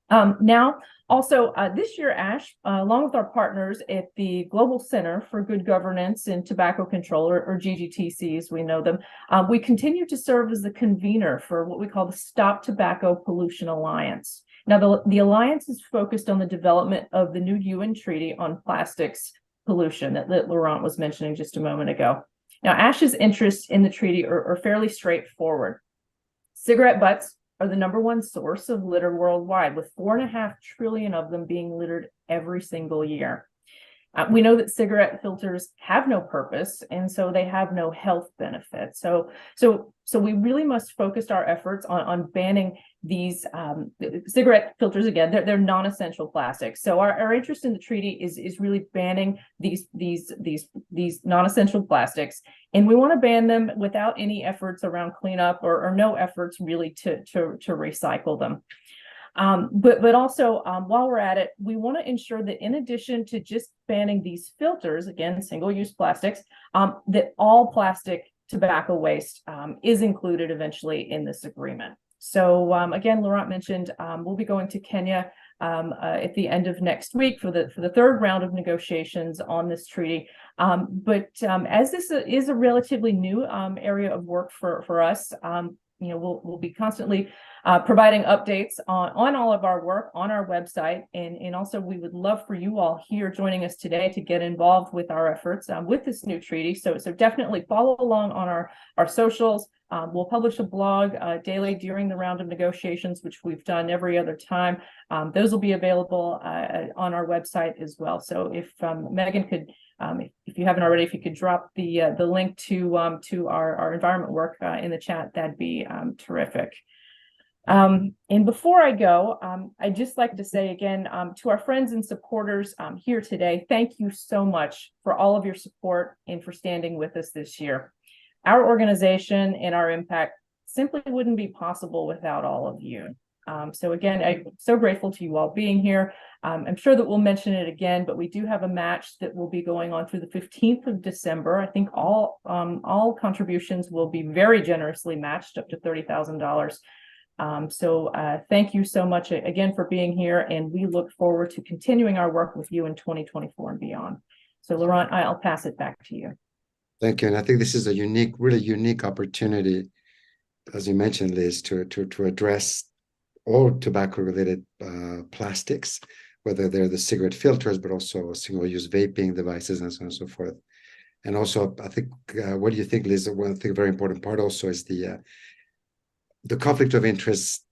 Speaker 9: Now, also this year, ASH, along with our partners at the Global Center for Good Governance in Tobacco Control, or GGTC as we know them, we continue to serve as the convener for what we call the Stop Tobacco Pollution Alliance. Now, the alliance is focused on the development of the new UN Treaty on Plastics Pollution that Laurent was mentioning just a moment ago. Now, ASH's interests in the treaty are fairly straightforward. Cigarette butts are the #1 source of litter worldwide, with 4.5 trillion of them being littered every single year. We know that cigarette filters have no purpose, and so they have no health benefit. So we really must focus our efforts on banning these cigarette filters. Again, they're non-essential plastics. So our interest in the treaty is really banning these non-essential plastics, and we want to ban them without any efforts around cleanup or no efforts really to recycle them. But also, while we're at it, we want to ensure that in addition to just banning these filters, again, single-use plastics, that all plastic tobacco waste is included eventually in this agreement. So again, Laurent mentioned we'll be going to Kenya at the end of next week for the third round of negotiations on this treaty. But as this is a relatively new area of work for us, we'll be constantly providing updates on all of our work on our website. And also we would love for you all here joining us today to get involved with our efforts with this new treaty. So definitely follow along on our socials. We'll publish a blog daily during the round of negotiations, which we've done every other time. Those will be available on our website as well. So if Megan could, if you haven't already, if you could drop the link to our environment work in the chat, that'd be terrific. And before I go, I'd just like to say again to our friends and supporters here today, thank you so much for all of your support and for standing with us this year. Our organization and our impact simply wouldn't be possible without all of you. So again, I'm so grateful to you all being here. I'm sure that we'll mention it again, but we do have a match that will be going on through the 15th of December. I think all contributions will be very generously matched up to $30,000. So thank you so much again for being here, and we look forward to continuing our work with you in 2024 and beyond. So Laurent, I'll pass it back to you.
Speaker 4: Thank you. And I think this is a really unique opportunity, as you mentioned, Liz, to address all tobacco-related plastics, whether they're the cigarette filters, but also single-use vaping devices and so on and so forth. And also, I think, what do you think, Liz? One thing, a very important part also is the conflict of interest.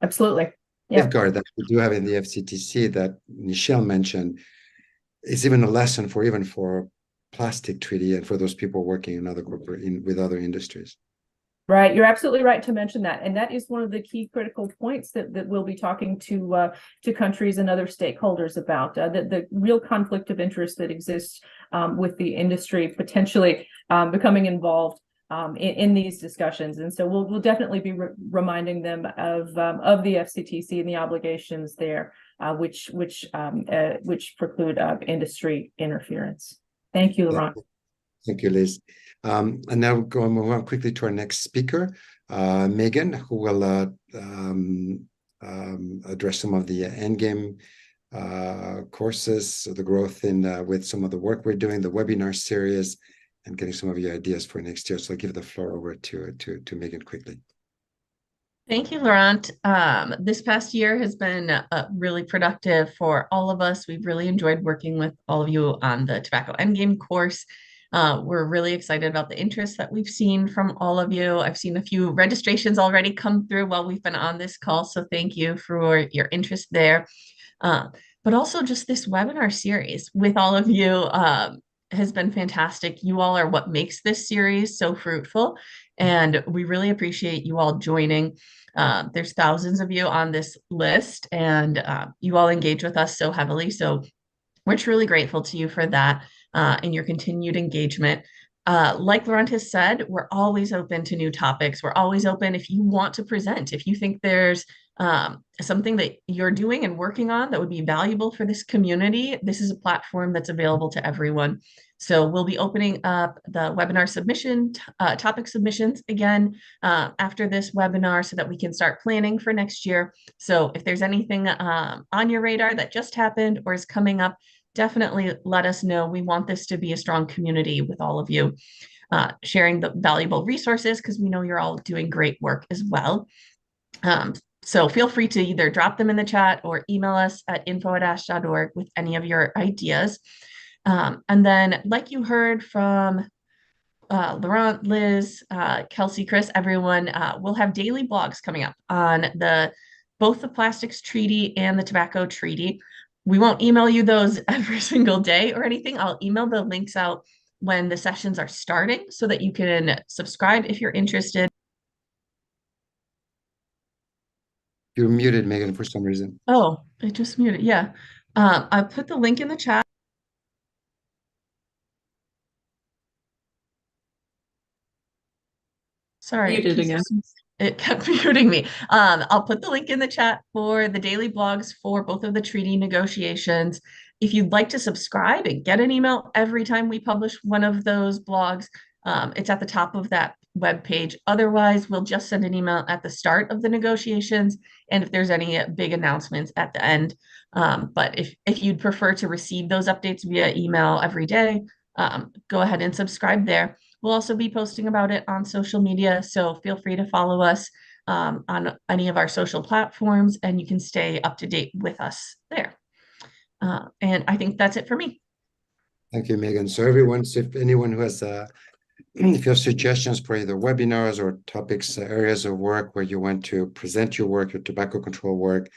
Speaker 9: Absolutely. Yeah.
Speaker 4: Safeguard that we do have in the FCTC that Michelle mentioned is even a lesson for plastic treaty and for those people working in other with other industries.
Speaker 9: Right, you're absolutely right to mention that, and that is one of the key critical points that we'll be talking to countries and other stakeholders about, the real conflict of interest that exists with the industry potentially becoming involved in these discussions. And so we'll definitely be reminding them of the FCTC and the obligations there, which preclude industry interference. Thank you, Laurent.
Speaker 4: Thank you, Liz. And now we're going to move on quickly to our next speaker, Megan, who will address some of the endgame courses, so the growth in with some of the work we're doing, the webinar series, and getting some of your ideas for next year. So I'll give the floor over to Megan quickly.
Speaker 2: Thank you, Laurent. This past year has been really productive for all of us. We've really enjoyed working with all of you on the Tobacco Endgame course. We're really excited about the interest that we've seen from all of you. I've seen a few registrations already come through while we've been on this call, so thank you for your interest there. But also just this webinar series with all of you has been fantastic. You all are what makes this series so fruitful, and we really appreciate you all joining. There's thousands of you on this list, and you all engage with us so heavily, so we're truly grateful to you for that and your continued engagement. Like Laurent has said, we're always open to new topics. We're always open if you want to present, if you think there's something that you're doing and working on that would be valuable for this community. This is a platform that's available to everyone. So we'll be opening up the webinar submission, topic submissions again after this webinar so that we can start planning for next year. So if there's anything on your radar that just happened or is coming up, definitely let us know. We want this to be a strong community with all of you, sharing the valuable resources because we know you're all doing great work as well. So feel free to either drop them in the chat or email us at info@ash.org with any of your ideas. And then, like you heard from Laurent, Liz, Kelsey, Chris, everyone, we'll have daily blogs coming up on both the plastics treaty and the tobacco treaty. We won't email you those every single day or anything. I'll email the links out when the sessions are starting so that you can subscribe if you're interested.
Speaker 4: You're muted, Megan, for some reason.
Speaker 2: Oh, I just muted. Yeah. I put the link in the chat. Sorry.
Speaker 1: Muted again.
Speaker 2: It kept muting me. I'll put the link in the chat for the daily blogs for both of the treaty negotiations. If you'd like to subscribe and get an email every time we publish one of those blogs, it's at the top of that web page. Otherwise, we'll just send an email at the start of the negotiations, and if there's any big announcements at the end. But if you'd prefer to receive those updates via email every day, go ahead and subscribe there. We'll also be posting about it on social media, so feel free to follow us on any of our social platforms, and you can stay up to date with us there. And I think that's it for me.
Speaker 4: Thank you, Megan. So everyone, if anyone who has if you have suggestions for either webinars or topics, areas of work where you want to present your work, your tobacco control work,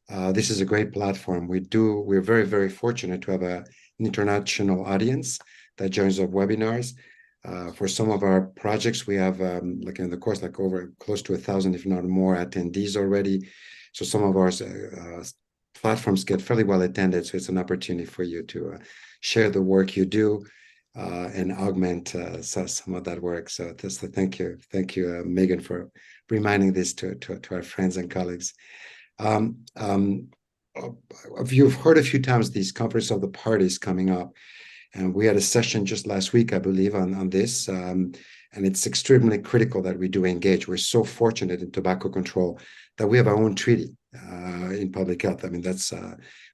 Speaker 4: this is a great platform. We're very, very fortunate to have an international audience that joins our webinars. For some of our projects, we have like in the course, like over close to 1,000, if not more, attendees already. So some of our platforms get fairly well attended. So it's an opportunity for you to share the work you do and augment some of that work. So thank you, Megan, for reminding this to our friends and colleagues. You've heard a few times these Conference of the Parties coming up. And we had a session just last week, I believe, on this. And it's extremely critical that we do engage. We're so fortunate in tobacco control that we have our own treaty in public health. I mean,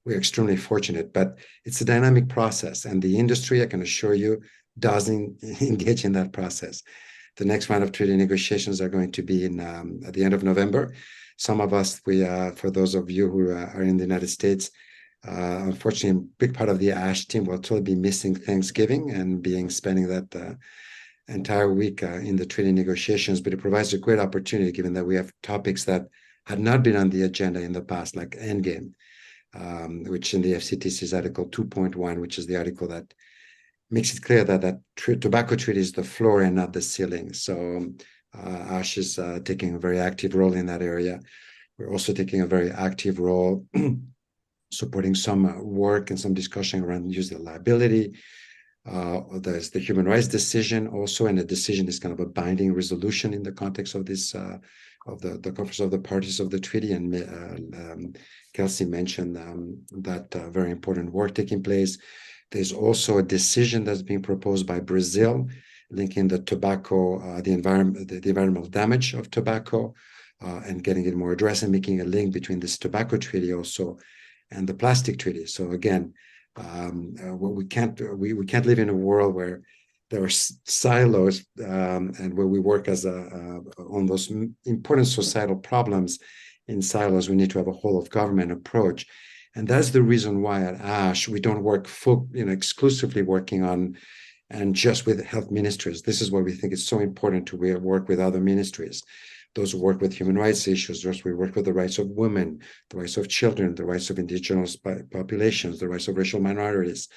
Speaker 4: we're extremely fortunate, but it's a dynamic process. And the industry, I can assure you, doesn't engage in that process. The next round of treaty negotiations are going to be at the end of November. Some of us, for those of you who are in the United States, unfortunately, a big part of the ASH team will totally be missing Thanksgiving and spending that entire week in the treaty negotiations. But it provides a great opportunity, given that we have topics that had not been on the agenda in the past, like endgame, which in the FCTC's Article 2.1, which is the article that makes it clear that tobacco treaty is the floor and not the ceiling. So ASH is taking a very active role in that area. We're also taking a very active role supporting some work and some discussion around user liability. There's the human rights decision also, and the decision is kind of a binding resolution in the context of this, of the Conference of the Parties of the treaty. And Kelsey mentioned that very important work taking place. There's also a decision that's being proposed by Brazil, linking the tobacco, the environmental damage of tobacco, and getting it more addressed, and making a link between this tobacco treaty also and the plastic treaty. So again, we can't live in a world where there are silos and where we work as on those important societal problems in silos. We need to have a whole of government approach, and that's the reason why at ASH we don't work exclusively working on and just with health ministries. This is why we think it's so important to work with other ministries. Those who work with human rights issues, those who work with the rights of women, the rights of children, the rights of indigenous populations, the rights of racial minorities,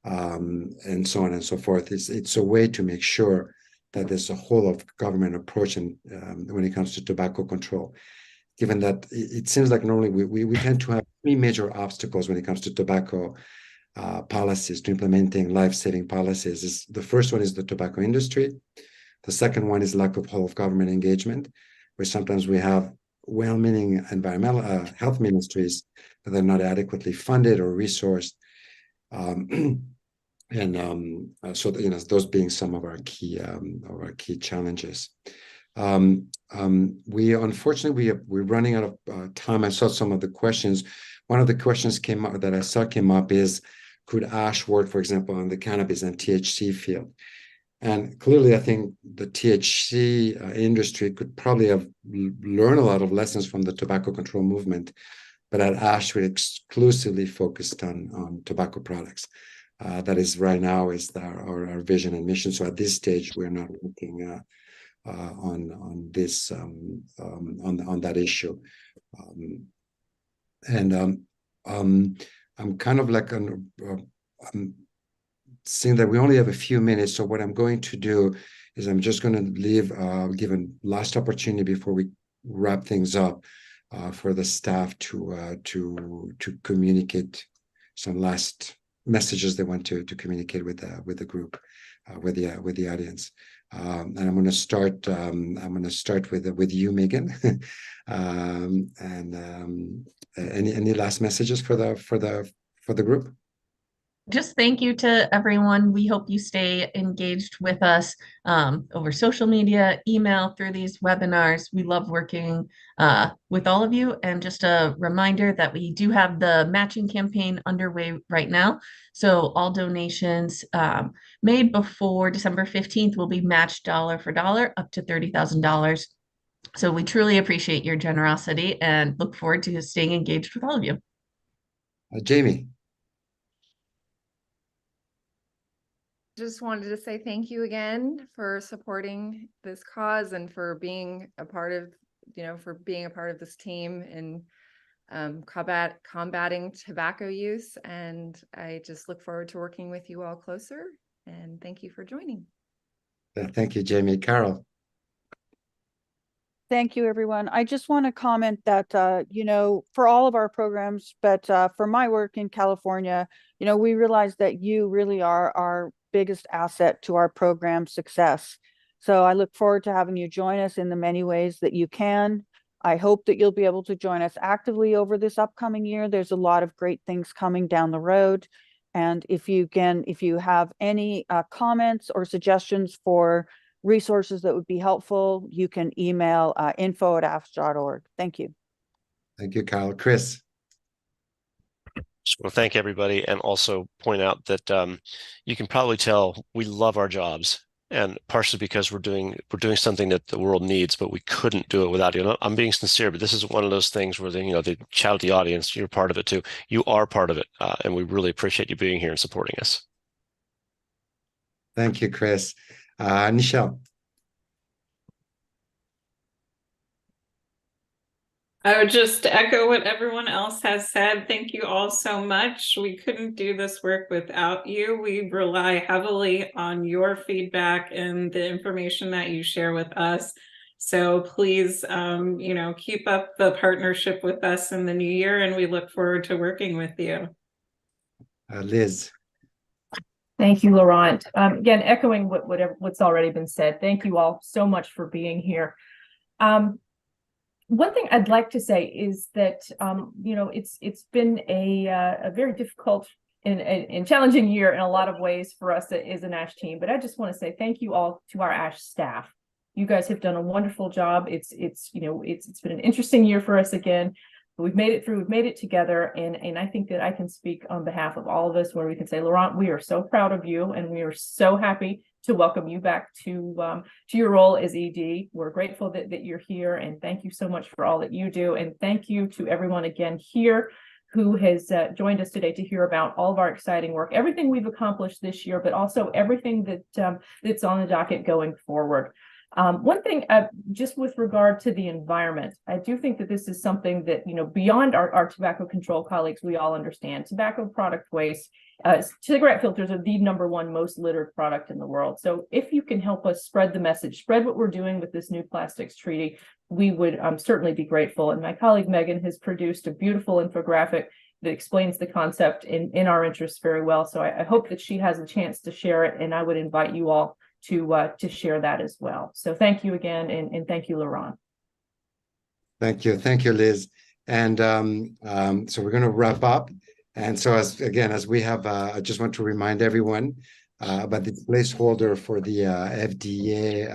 Speaker 4: and so on and so forth. It's a way to make sure that there's a whole of government approach when it comes to tobacco control. Given that it seems like normally we tend to have three major obstacles when it comes to tobacco policies, to implementing life-saving policies. The first one is the tobacco industry. The second one is lack of whole of government engagement, where sometimes we have well-meaning environmental health ministries that are not adequately funded or resourced. So those being some of our key challenges. Unfortunately we're running out of time. I saw some of the questions. One of the questions came up is, could ASH work, for example, on the cannabis and THC field? And clearly, I think the THC industry could probably have learned a lot of lessons from the tobacco control movement, but at ASH, we're exclusively focused on tobacco products. That is right now is our vision and mission. So at this stage, we're not working on this on that issue. I'm kind of like seeing that we only have a few minutes, so what I'm going to do is I'm just going to give a last opportunity before we wrap things up for the staff to communicate some last messages they want to communicate with the group, with the audience. And I'm going to start. With you, Megan. Any last messages for the group?
Speaker 2: Just thank you to everyone. We hope you stay engaged with us over social media, email, through these webinars. We love working with all of you. And just a reminder that we do have the matching campaign underway right now. So all donations made before December 15th will be matched dollar for dollar up to $30,000. So we truly appreciate your generosity and look forward to staying engaged with all of you.
Speaker 4: Jamie.
Speaker 7: Just wanted to say thank you again for supporting this cause and for being a part of, this team and combating tobacco use. And I just look forward to working with you all closer. And thank you for joining.
Speaker 4: Thank you, Jamie. Carol.
Speaker 6: Thank you, everyone. I just want to comment that, for all of our programs, but for my work in California, we realize that you really are our biggest asset to our program success. So I look forward to having you join us in the many ways that you can. I hope that you'll be able to join us actively over this upcoming year. There's a lot of great things coming down the road. And if you have any comments or suggestions for resources that would be helpful, you can email info@AFS.org. Thank you.
Speaker 4: Thank you, Kyle. Chris.
Speaker 5: Just want to thank everybody and also point out that you can probably tell we love our jobs, and partially because we're doing something that the world needs, but we couldn't do it without you. I'm being sincere, but this is one of those things where they shout at the audience. You're part of it too. You are part of it, and we really appreciate you being here and supporting us.
Speaker 4: Thank you, Chris. Nichelle.
Speaker 1: I would just echo what everyone else has said. Thank you all so much. We couldn't do this work without you. We rely heavily on your feedback and the information that you share with us. So please, keep up the partnership with us in the new year, and we look forward to working with you.
Speaker 4: Liz.
Speaker 9: Thank you, Laurent. Again, echoing what's already been said. Thank you all so much for being here. One thing I'd like to say is that it's been a very difficult and challenging year in a lot of ways for us as an ASH team. But I just want to say thank you all to our ASH staff. You guys have done a wonderful job. It's been an interesting year for us again. But we've made it through. We've made it together, and I think that I can speak on behalf of all of us where we can say, Laurent, we are so proud of you, and we are so happy to welcome you back to your role as ED. We're grateful that you're here, and thank you so much for all that you do. And thank you to everyone again here who has joined us today to hear about all of our exciting work, everything we've accomplished this year, but also everything that's on the docket going forward. One thing, just with regard to the environment, I do think that this is something that, beyond our tobacco control colleagues, we all understand. Tobacco product waste, cigarette filters are the #1 most littered product in the world. So if you can help us spread the message, spread what we're doing with this new plastics treaty, we would certainly be grateful. And my colleague Megan has produced a beautiful infographic that explains the concept in our interests very well. So I hope that she has a chance to share it, and I would invite you all to share that as well. So thank you again, and thank you, Laurent.
Speaker 4: Thank you, Liz. And so we're going to wrap up. And so as we have, I just want to remind everyone about the placeholder for the FDA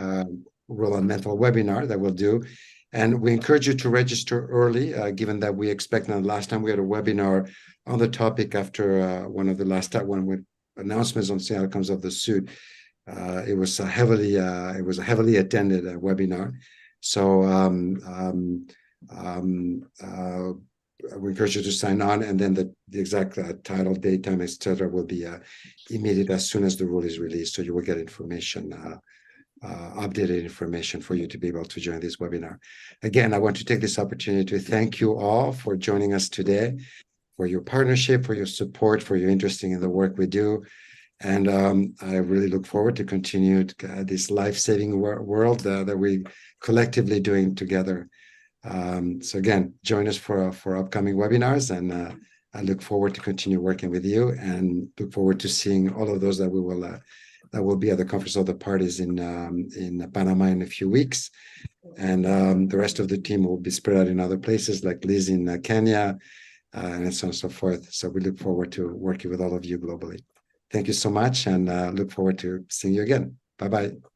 Speaker 4: role on mental webinar that we'll do. And we encourage you to register early, given that we expect, now last time we had a webinar on the topic after one of the last one with announcements on the outcomes of the suit. It was a heavily attended webinar. So we encourage you to sign on, and then the exact title, date, time, etc., will be immediate as soon as the rule is released. So you will get information, updated information for you to be able to join this webinar. Again, I want to take this opportunity to thank you all for joining us today, for your partnership, for your support, for your interest in the work we do. And I really look forward to continue this life-saving world that we collectively doing together. So again, join us for upcoming webinars, and I look forward to continue working with you, and look forward to seeing all of those that we will that will be at the Conference of the Parties in Panama in a few weeks. And the rest of the team will be spread out in other places, like Liz in Kenya, and so on and so forth. So we look forward to working with all of you globally. Thank you so much, and look forward to seeing you again. Bye-bye.